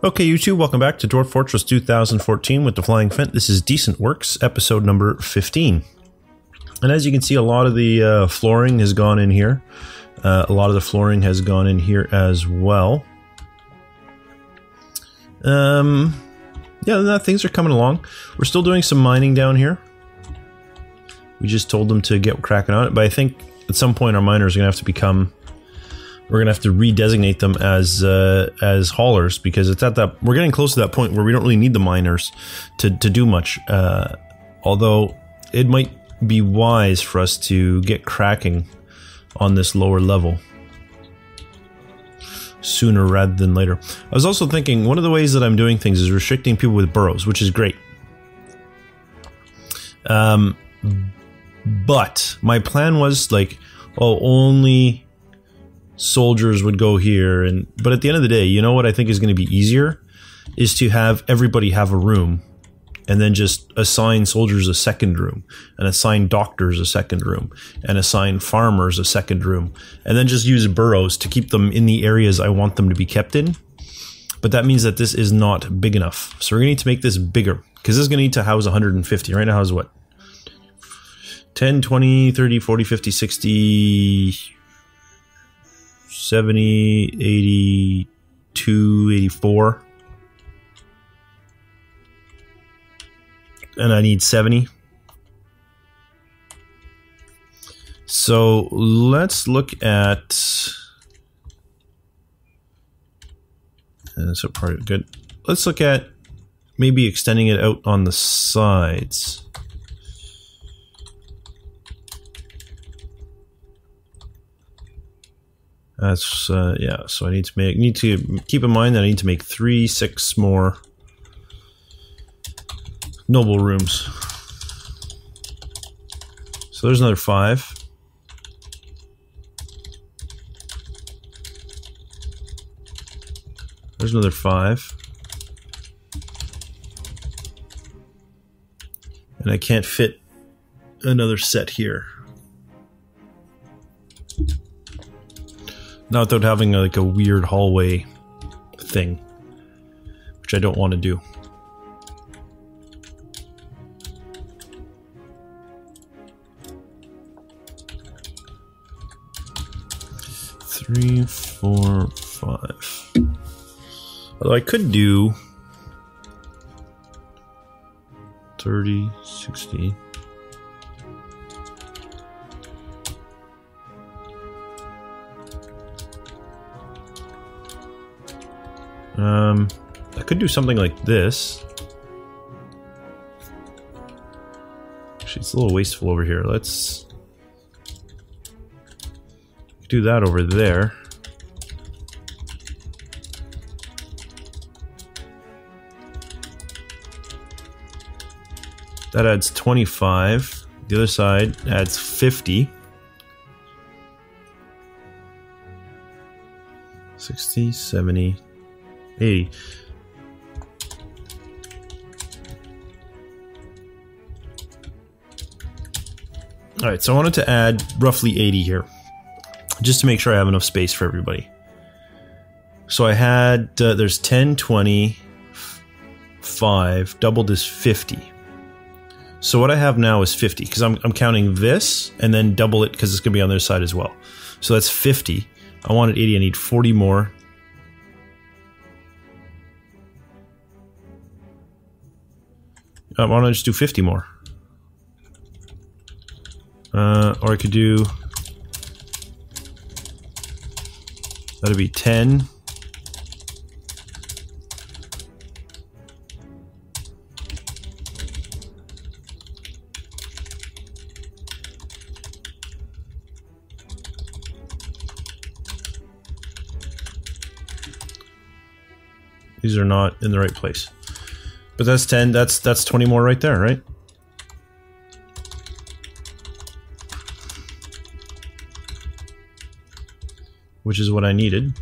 Okay, YouTube, welcome back to Dwarf Fortress 2014 with the Flying Phent. This is DecentWorks, episode number 15. And as you can see, a lot of the flooring has gone in here. A lot of the flooring has gone in here as well. Yeah, things are coming along. We're still doing some mining down here. We just told them to get cracking on it, but I think at some point our miners are going to have to become... We're gonna have to redesignate them as haulers, because it's at that, we're getting close to that point where we don't really need the miners to do much. Although it might be wise for us to get cracking on this lower level sooner rather than later. I was also thinking one of the ways that I'm doing things is restricting people with burrows, which is great. But my plan was like, oh, only soldiers would go here, but at the end of the day, you know what I think is going to be easier is to have everybody have a room, and then just assign soldiers a second room, and assign doctors a second room, and assign farmers a second room, and then just use burrows to keep them in the areas I want them to be kept in. But that means that this is not big enough, so we're going to need to make this bigger, because this is going to need to house 150. Right now, how's what? 10, 20, 30, 40, 50, 60... 70, 82, 84. And I need 70. So let's look at... That's a part of good. Let's look at maybe extending it out on the sides. That's yeah. So I need to keep in mind that I need to make 6 more noble rooms. So there's another 5. There's another 5. And I can't fit another set here. Not without having like a weird hallway thing, which I don't want to do. Three, 4, 5. Although I could do 30, 60. I could do something like this. Actually, it's a little wasteful over here. Let's do that over there. That adds 25. The other side adds 50. 60, 70, 80. Alright, so I wanted to add roughly 80 here, just to make sure I have enough space for everybody. So I had, there's 10, 20, 5, doubled is 50. So what I have now is 50, because I'm counting this, and then double it, because it's going to be on their side as well. So that's 50. I wanted 80, I need 40 more. Why don't I just do 50 more? Or I could do... That'd be 10. These are not in the right place. But that's 10, that's 20 more right there, right? Which is what I needed.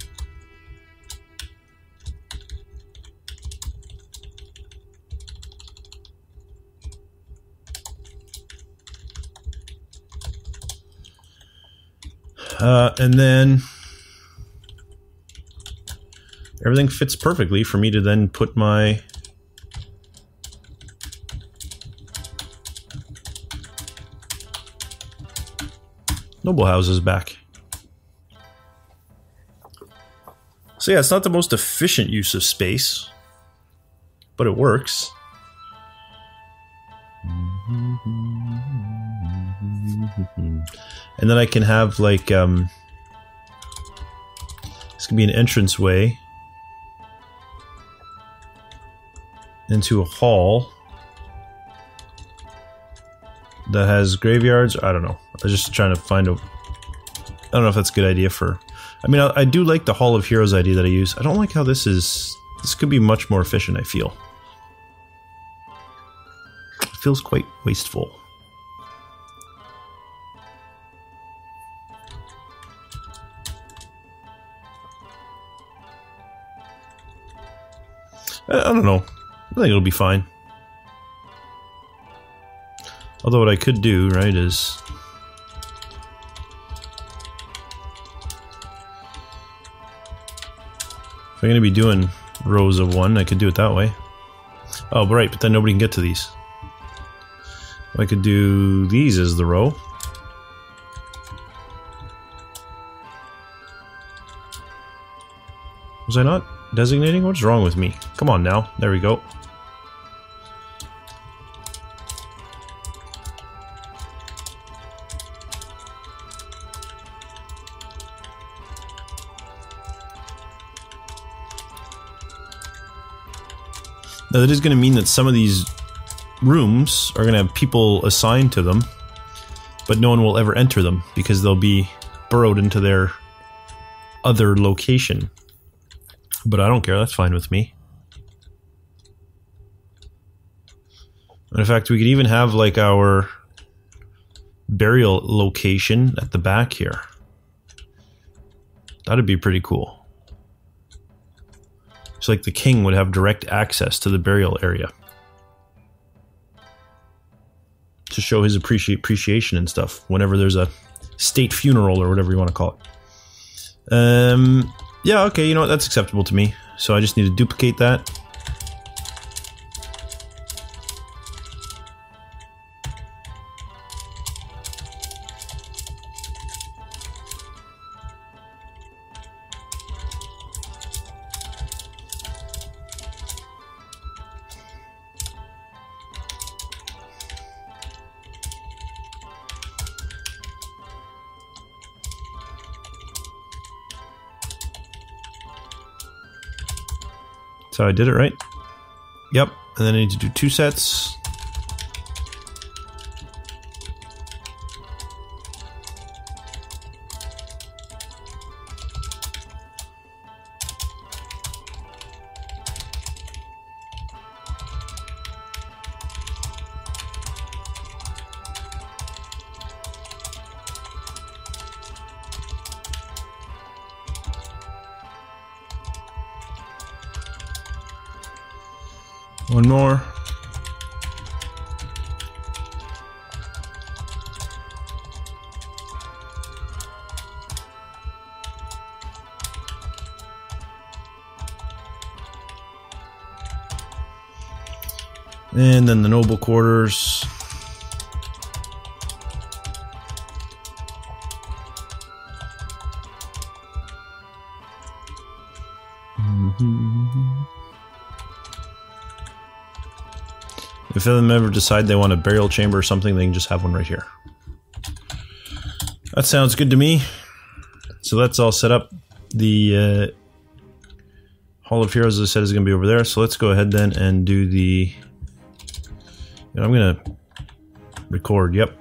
And then everything fits perfectly for me to then put my noble houses back. So yeah, it's not the most efficient use of space, but it works. And then I can have like this can be an entranceway into a hall that has graveyards. I don't know. I was just trying to find a... I don't know if that's a good idea for... I mean, I do like the Hall of Heroes idea that I use. I don't like how this is... This could be much more efficient, I feel. It feels quite wasteful. I don't know. I think it'll be fine. Although what I could do, right, is... If I'm going to be doing rows of one, I could do it that way. Oh, right, but then nobody can get to these. I could do these as the row. Was I not designating? What's wrong with me? Come on now. There we go. Now that is going to mean that some of these rooms are going to have people assigned to them, but no one will ever enter them because they'll be burrowed into their other location. But I don't care, that's fine with me. And in fact, we could even have like our burial location at the back here. That'd be pretty cool. It's like the king would have direct access to the burial area to show his appreciation and stuff whenever there's a state funeral or whatever you want to call it. Yeah, okay, you know what, that's acceptable to me. So I just need to duplicate that. So I did it right. Yep, and then I need to do 2 sets. One more. And then the noble quarters. If them ever decide they want a burial chamber or something, they can just have one right here. That sounds good to me. So that's all set up. The Hall of Heroes, as I said, is going to be over there. So let's go ahead then and do the... I'm going to record, yep.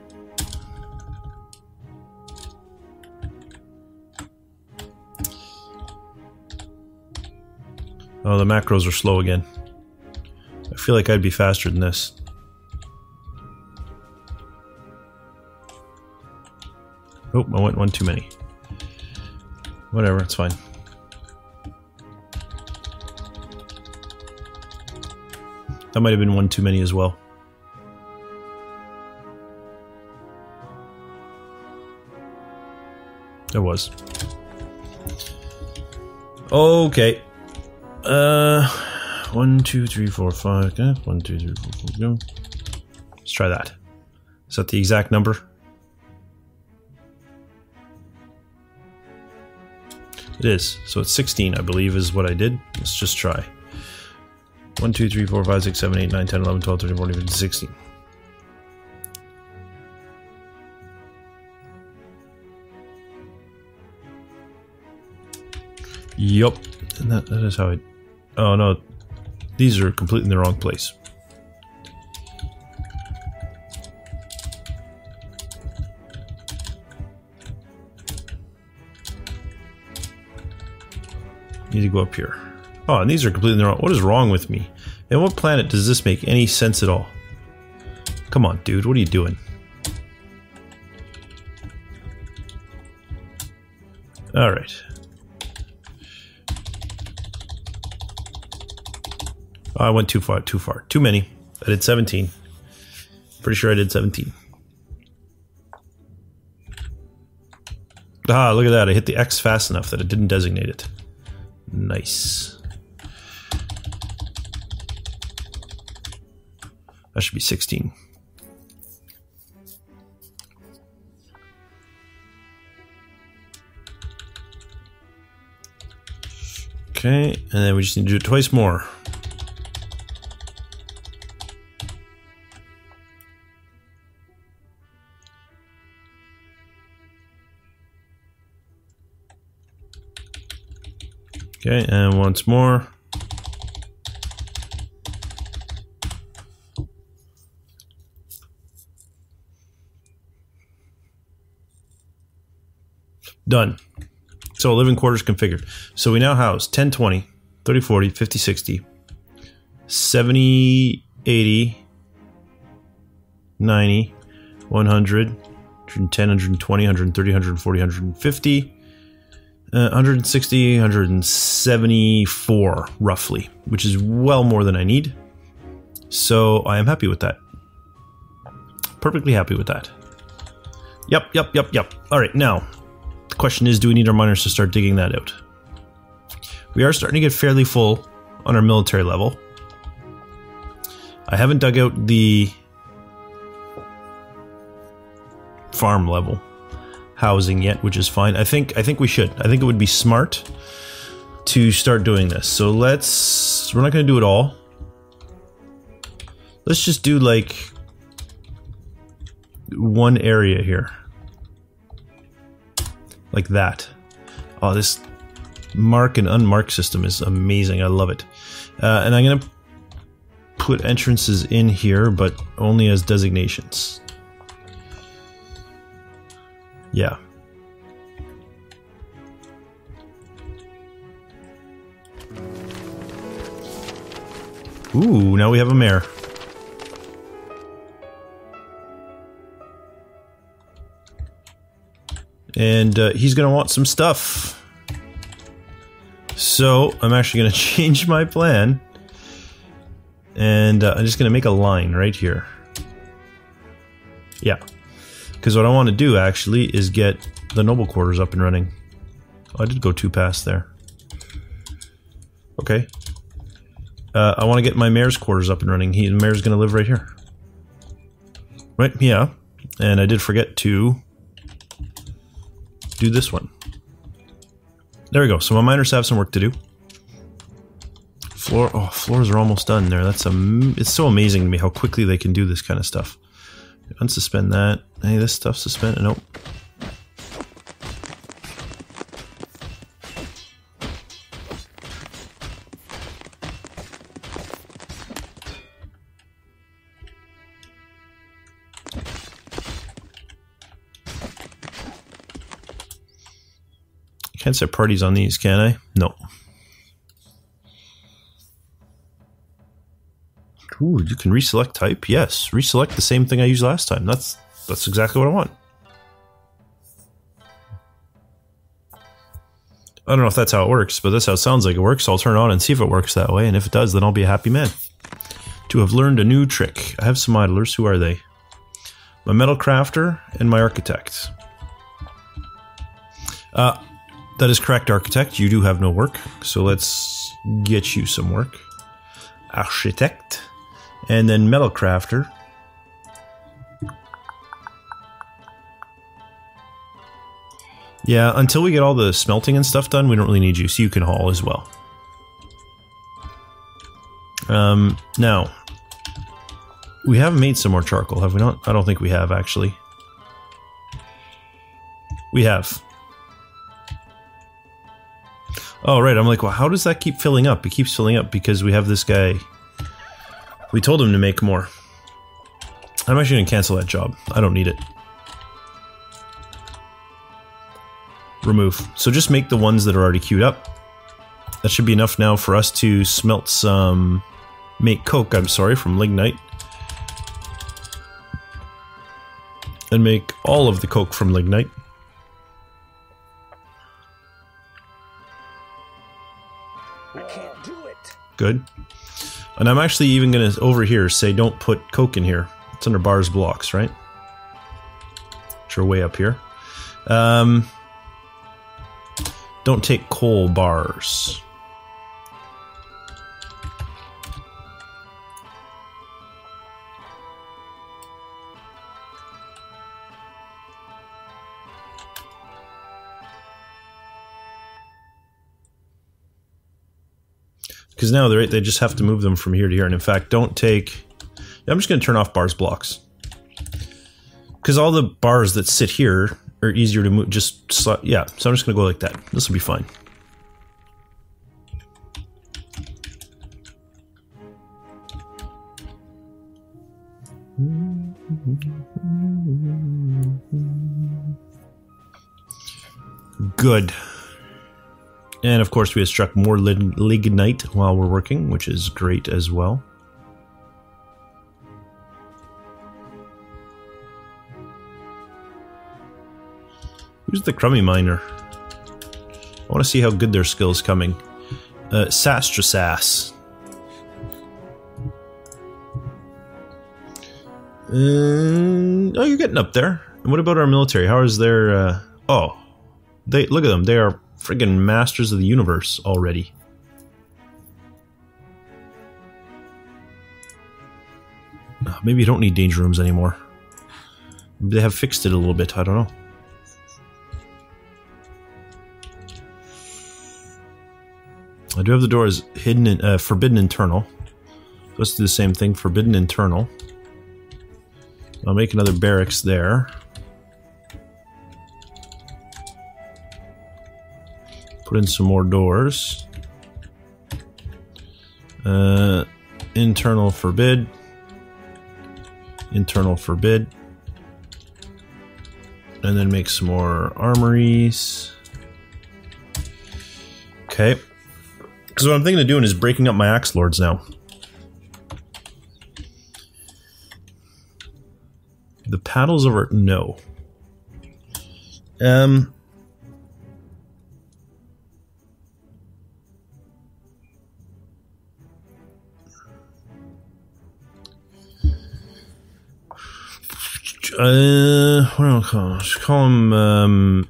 Oh, the macros are slow again. I feel like I'd be faster than this. Oh, I went one too many. Whatever, it's fine. That might have been one too many as well. There was. Okay. 1, 2, 3, 4, 5. Okay. 1, 2, 3, 4, 5. Go. Let's try that. Is that the exact number? It is. So it's 16, I believe, is what I did. Let's just try. 1, 2, 3, 4, 5, 6, 7, 8, 9, 10, 11, 12, 13, 14, 15, 16. Yup. And that is how I... Oh no. These are completely in the wrong place. Need to go up here. Oh, and these are completely in the wrong... What is wrong with me? And what planet does this make any sense at all? Come on, dude. What are you doing? Alright. Oh, I went too far. Too many. I did 17. Pretty sure I did 17. Ah, look at that. I hit the X fast enough that it didn't designate it. Nice. That should be 16. Okay, and then we just need to do it twice more. Okay, and once more. Done. So living quarters configured. So we now house 10, 20, 30, 40, 50, 60, 70, 80, 90, 100, 110, 120, 130, 140, 150, 160, 174 roughly, which is well more than I need. So I am happy with that. Perfectly happy with that. Yep. All right, now the question is, do we need our miners to start digging that out? We are starting to get fairly full on our military level. I haven't dug out the farm level housing yet, which is fine. I think we should. I think it would be smart to start doing this. So we're not going to do it all. Let's just do like one area here. Like that. Oh, this mark and unmarked system is amazing. I love it. And I'm going to put entrances in here, but only as designations. Yeah. Ooh, now we have a mayor. And he's going to want some stuff. So I'm actually going to change my plan. And I'm just going to make a line right here. Yeah. Because what I want to do actually is get the noble quarters up and running. Oh, I did go too past there. Okay. I want to get my mayor's quarters up and running. The mayor's going to live right here. Right? Yeah. And I did forget to do this one. There we go. So my miners have some work to do. Floors are almost done there. It's so amazing to me how quickly they can do this kind of stuff. Unsuspend that. Hey, this stuff suspended. Nope. Can't set parties on these, can I? No. Ooh, you can reselect type? Yes. Reselect the same thing I used last time. That's exactly what I want. I don't know if that's how it works, but that's how it sounds like it works. So I'll turn it on and see if it works that way, and if it does, then I'll be a happy man. To have learned a new trick. I have some idlers. Who are they? My metal crafter and my architect. That is correct, architect. You do have no work, so let's get you some work. Architect. And then metal crafter. Yeah, until we get all the smelting and stuff done, we don't really need you, so you can haul as well. Now, we have made some more charcoal, have we not? I don't think we have, actually. We have. Oh, right, I'm like, well, how does that keep filling up? It keeps filling up because we have this guy. We told him to make more. I'm actually going to cancel that job. I don't need it. Remove. So just make the ones that are already queued up. That should be enough now for us to smelt some... Make coke, I'm sorry, from lignite. And make all of the coke from lignite. I can't do it. Good. And I'm actually even going to, over here, say don't put coke in here. It's under bars blocks, right? Which are way up here. Don't take coal bars. Because now they just have to move them from here to here. And in fact, don't take... Yeah, I'm just going to turn off bars blocks. Because all the bars that sit here are easier to move. Yeah, so I'm just going to go like that. This will be fine. Good. And of course we extract more lignite while we're working, which is great as well. Who's the crummy miner? I want to see how good their skill's coming. Sastrasass. Oh, you're getting up there. And what about our military? How is their... oh, look at them. They are friggin' masters of the universe already. Maybe you don't need danger rooms anymore. Maybe they have fixed it a little bit. I don't know. I do have the doors hidden in forbidden internal. Let's do the same thing. Forbidden internal. I'll make another barracks there. Put in some more doors. Internal forbid. Internal forbid. And then make some more armories. Okay. Because what I'm thinking of doing is breaking up my axe lords now. The paddles of our... No. What do I call them? Just call them, I'm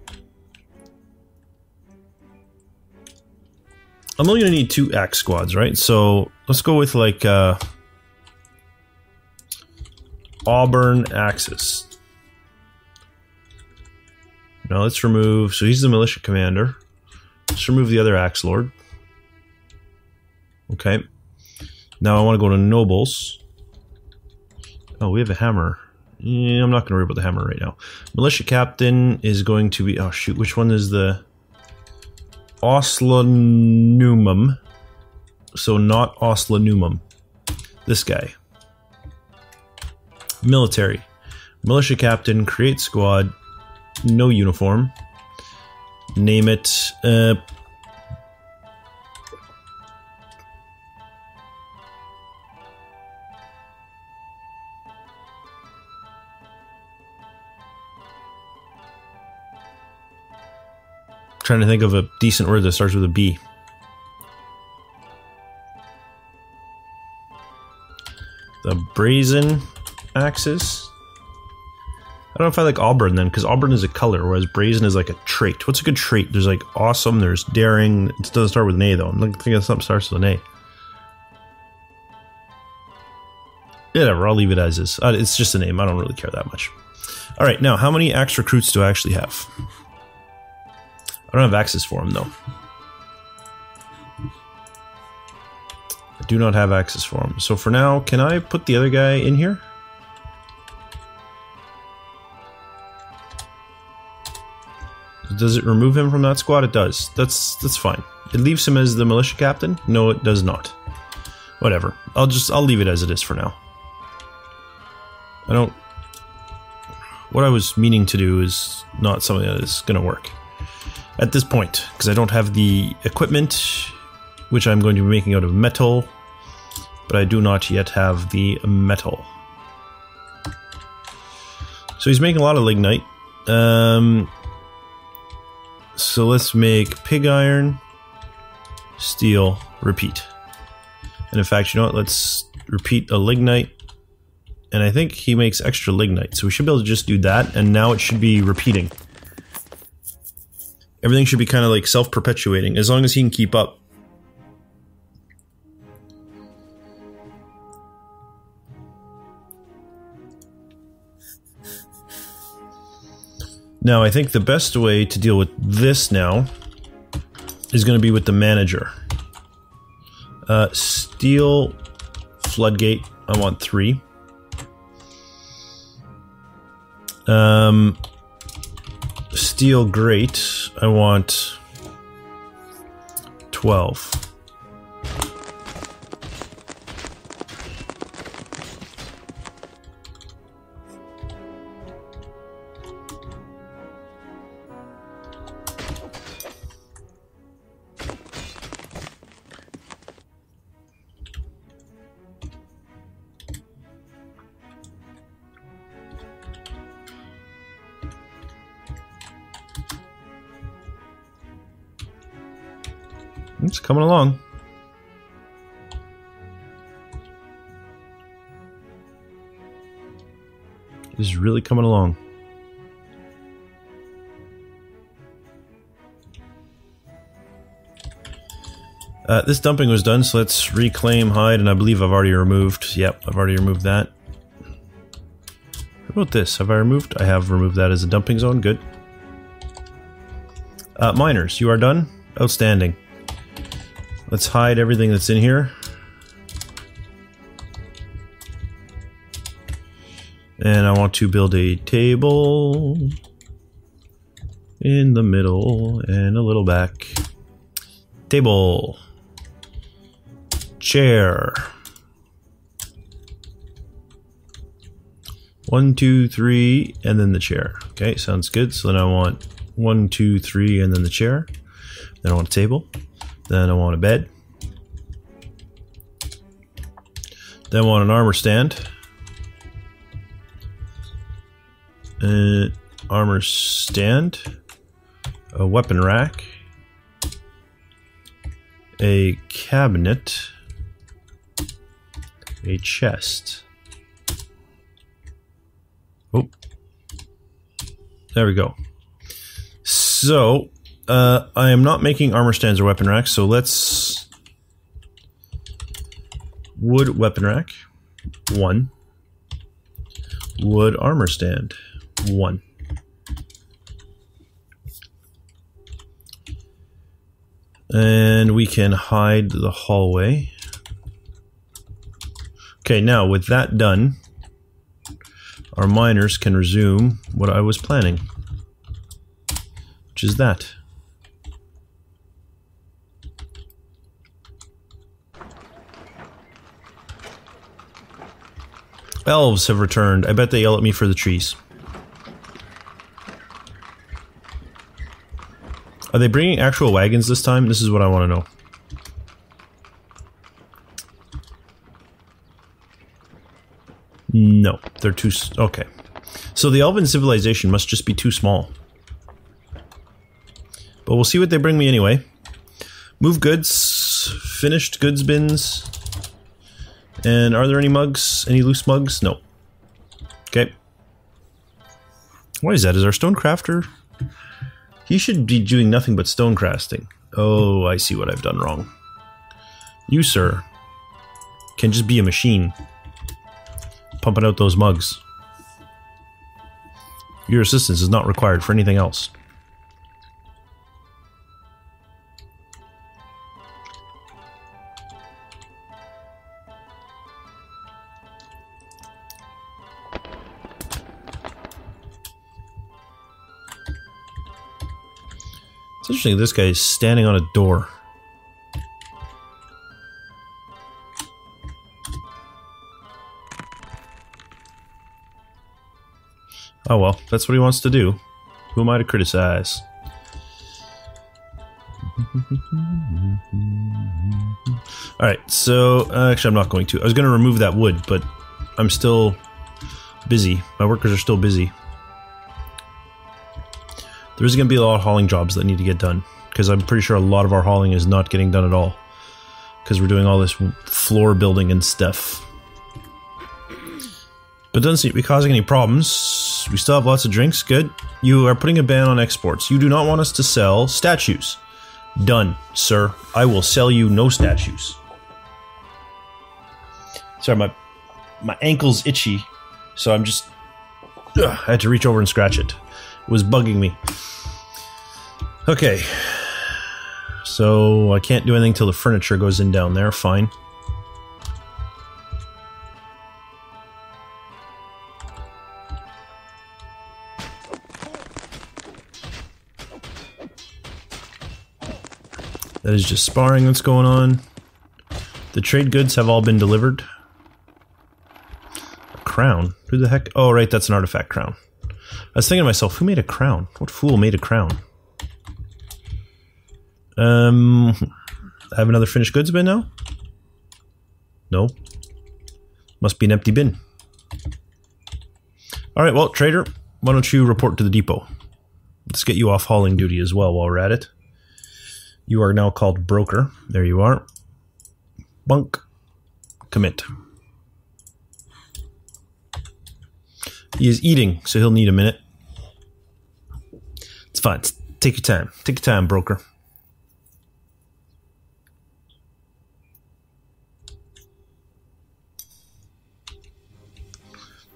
only gonna need 2 axe squads, right? So let's go with like Auburn axes. Now let's remove. So he's the militia commander. Let's remove the other axe lord. Okay. Now I want to go to nobles. Oh, we have a hammer. Yeah, I'm not going to worry about the hammer right now. Militia captain is going to be. Oh shoot! Which one is the? Oslanumum. So not Oslanumum. This guy. Military. Militia captain, create squad, no uniform. Name it, trying to think of a decent word that starts with a B. The brazen axes. I don't know if I like Auburn then, because Auburn is a color, whereas Brazen is like a trait. What's a good trait? There's like Awesome, there's Daring. It doesn't start with an A though. I'm thinking of something starts with an A. Whatever, I'll leave it as is. It's just a name, I don't really care that much. Alright, now, how many axe recruits do I actually have? I don't have access for them though. I do not have access for them. So for now, can I put the other guy in here? Does it remove him from that squad? It does. That's fine. It leaves him as the militia captain? No, it does not. Whatever. I'll leave it as it is for now. What I was meaning to do is not something that is going to work at this point, because I don't have the equipment, which I'm going to be making out of metal, but I do not yet have the metal. So he's making a lot of lignite. So let's make pig iron, steel, repeat. And in fact, you know what? Let's repeat a lignite. And I think he makes extra lignite. So we should be able to just do that. And now it should be repeating. Everything should be kind of like self-perpetuating, as long as he can keep up. Now, I think the best way to deal with this now is going to be with the manager. Steel floodgate, I want 3. Steel grate, I want 12. It's coming along. It's really coming along. This dumping was done, so let's reclaim hide, and I believe I've already removed. Yep, I've already removed that. How about this? Have I removed? I have removed that as a dumping zone. Good. Miners, you are done? Outstanding. Let's hide everything that's in here. And I want to build a table in the middle and a little back. Table. Chair. 1, 2, 3, and then the chair. Okay, sounds good. So then I want 1, 2, 3, and then the chair. Then I want a table. Then I want a bed. Then I want an armor stand. Armor stand. A weapon rack. A cabinet. A chest. Oh. There we go. So, I am not making armor stands or weapon racks, so let's... Wood weapon rack, 1. Wood armor stand, 1. And we can hide the hallway. Okay, now with that done, our miners can resume what I was planning, which is that. Elves have returned. I bet they yell at me for the trees. Are they bringing actual wagons this time? This is what I want to know. No, they're too... Okay. So the Elven civilization must just be too small. But we'll see what they bring me anyway. Move goods. Finished goods bins. And are there any mugs? Any loose mugs? No. Okay. Why is that? Is our stone crafter? He should be doing nothing but stone crafting. Oh, I see what I've done wrong. You, sir, can just be a machine. Pumping out those mugs. Your assistance is not required for anything else. It's interesting this guy is standing on a door. Oh well, that's what he wants to do. Who am I to criticize? Alright, so actually I'm not going to. I was going to remove that wood, but I'm still busy. My workers are still busy. There's going to be a lot of hauling jobs that need to get done, because I'm pretty sure a lot of our hauling is not getting done at all, because we're doing all this floor building and stuff. But it doesn't seem to be causing any problems. We still have lots of drinks. Good. You are putting a ban on exports. You do not want us to sell statues. Done, sir. I will sell you no statues. Sorry, my ankle's itchy, so I'm just... I had to reach over and scratch it. It was bugging me. Okay. So I can't do anything till the furniture goes in down there. Fine. That is just sparring that's going on. The trade goods have all been delivered. A crown? Who the heck? Oh, right, that's an artifact crown. I was thinking to myself, who made a crown? What fool made a crown? I have another finished goods bin now? No. Must be an empty bin. Alright, well, trader, why don't you report to the depot? Let's get you off hauling duty as well while we're at it. You are now called broker. There you are. Bunk. Commit. He is eating, so he'll need a minute. It's fine. Take your time. Take your time, broker.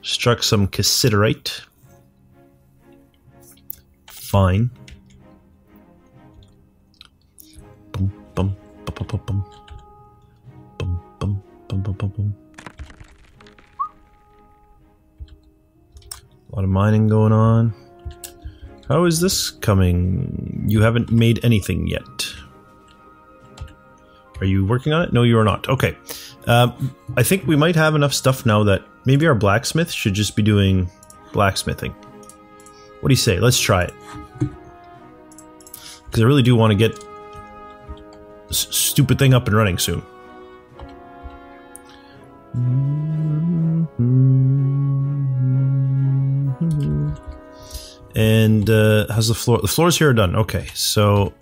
Struck some cassiterite. Fine. Bum, bum, bum, bum, bum, bum. Bum, bum, bum, bum, bum, bum. A lot of mining going on. How is this coming? You haven't made anything yet. Are you working on it? No, you are not. Okay. I think we might have enough stuff now that maybe our blacksmith should just be doing blacksmithing. What do you say? Let's try it. Because I really do want to get this stupid thing up and running soon. And how's the floor? The floors here are done. Okay, so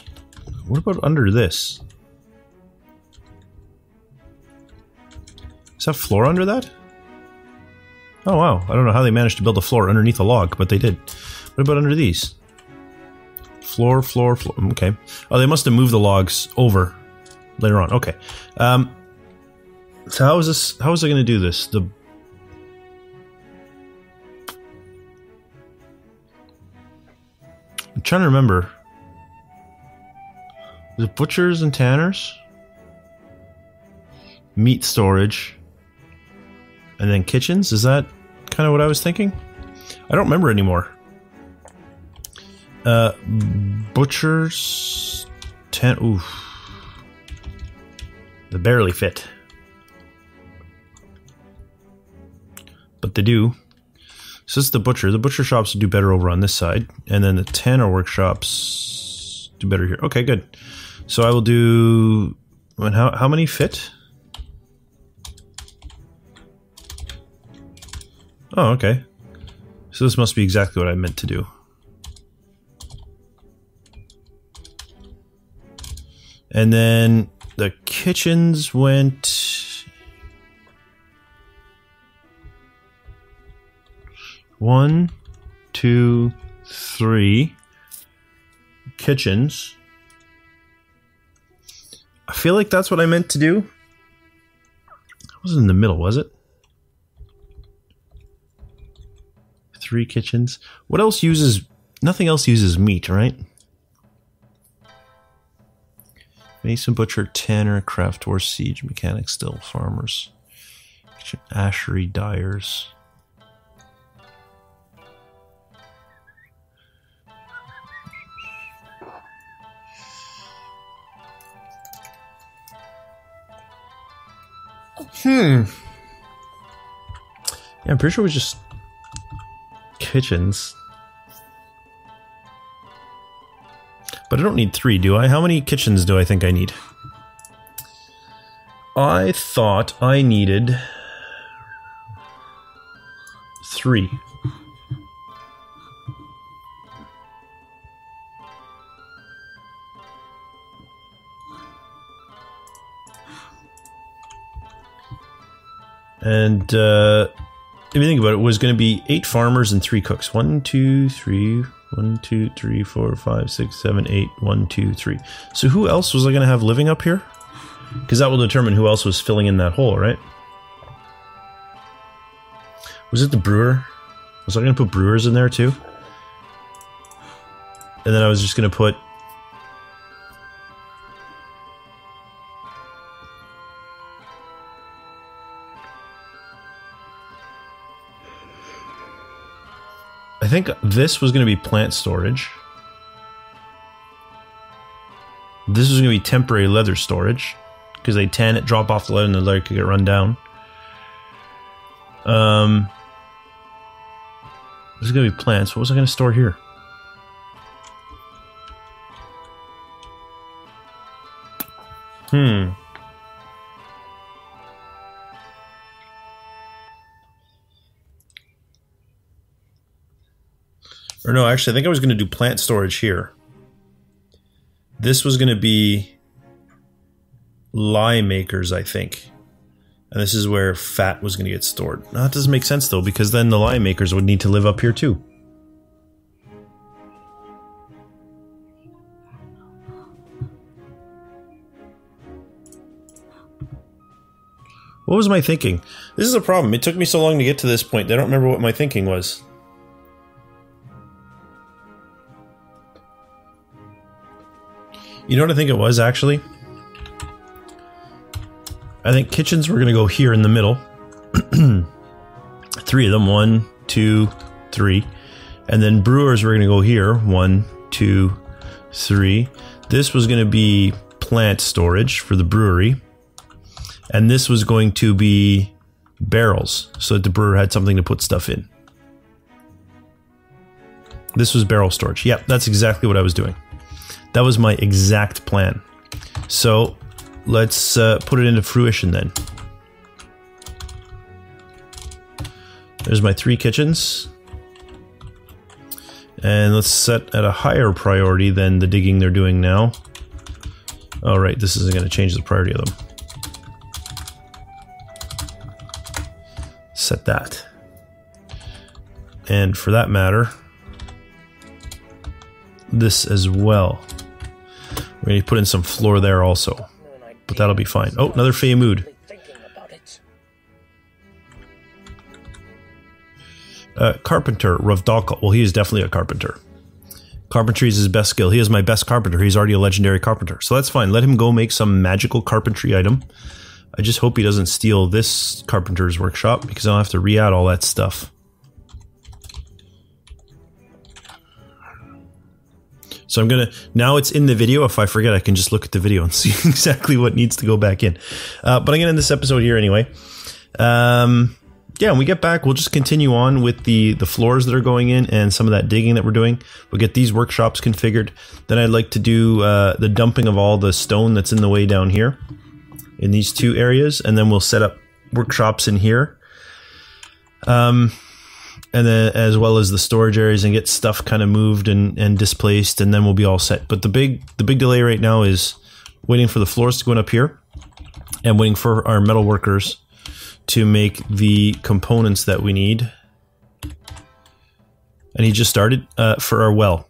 what about under this? Is that floor under that? Oh wow, I don't know how they managed to build a floor underneath a log, but they did. What about under these? Floor, floor, floor. Okay. Oh, they must have moved the logs over later on. Okay. So how is this? How is I going to do this? I'm trying to remember. The butchers and tanners, meat storage, and then kitchens. Is that kind of what I was thinking? I don't remember anymore. Butchers, oof. They barely fit. But they do. So this is the butcher. The butcher shops do better over on this side. And then the tanner workshops do better here. Okay, good. So I will do... And how many fit? Oh, okay. So this must be exactly what I meant to do. And then the kitchens went 1, 2, 3 kitchens. I feel like that's what I meant to do. It wasn't in the middle, was it? 3 kitchens. What else uses... Nothing else uses meat, right? Mason, butcher, tanner, craftor, siege, mechanic, still, farmers. Kitchen, ashery, dyers. Yeah, I'm pretty sure it was just kitchens. But I don't need 3, do I? How many kitchens do I think I need? I thought I needed 3. And if you think about it, it was going to be 8 farmers and 3 cooks. 1, 2, 3, 1, 2, 3, 4, 5, 6, 7, 8, 1, 2, 3. So who else was I going to have living up here? Because that will determine who else was filling in that hole, right? Was it the brewer? Was I going to put brewers in there too? And then I was just going to put... I think this was going to be plant storage. This was going to be temporary leather storage. Because they tan it, drop off the leather, and the leather could get run down. This is going to be plants. What was I going to store here? Or no, actually, I think I was going to do plant storage here. This was going to be lye makers, I think. And this is where fat was going to get stored. Now, that doesn't make sense, though, because then the lye makers would need to live up here, too. What was my thinking? This is a problem. It took me so long to get to this point. I don't remember what my thinking was. You know what I think it was, actually? I think kitchens were going to go here in the middle. 3 of them. 1, 2, 3. And then brewers were going to go here. 1, 2, 3. This was going to be plant storage for the brewery. And this was going to be barrels, so that the brewer had something to put stuff in. This was barrel storage. Yep, that's exactly what I was doing. That was my exact plan. So let's put it into fruition then. There's my 3 kitchens. And let's set at a higher priority than the digging they're doing now. All right, this isn't going to change the priority of them. Set that. And for that matter, this as well. We're going to put in some floor there also. But that'll be fine. Oh, another Feymood. Carpenter, Ravdalka. Well, he is definitely a carpenter. Carpentry is his best skill. He is my best carpenter. He's already a legendary carpenter. So that's fine. Let him go make some magical carpentry item. I just hope he doesn't steal this carpenter's workshop, because I'll have to re-add all that stuff. So I'm gonna, now it's in the video. If I forget, I can just look at the video and see exactly what needs to go back in. But I'm gonna end this episode here anyway. Yeah, when we get back, we'll just continue on with the floors that are going in and some of that digging that we're doing. We'll get these workshops configured. Then I'd like to do the dumping of all the stone that's in the way down here in these 2 areas, and then we'll set up workshops in here. And then as well as the storage areas, and get stuff kind of moved and displaced, and then we'll be all set. But the big delay right now is waiting for the floors to go in up here, and waiting for our metal workers to make the components that we need. and he just started for our well,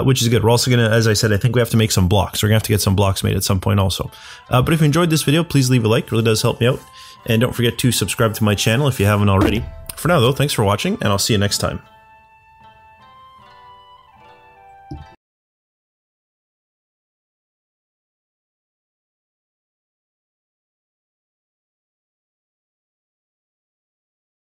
which is good. We're also going to, as I said, I think we have to make some blocks. We're going to have to get some blocks made at some point also. But if you enjoyed this video, please leave a like. It really does help me out. And don't forget to subscribe to my channel if you haven't already. For now, though, thanks for watching, and I'll see you next time.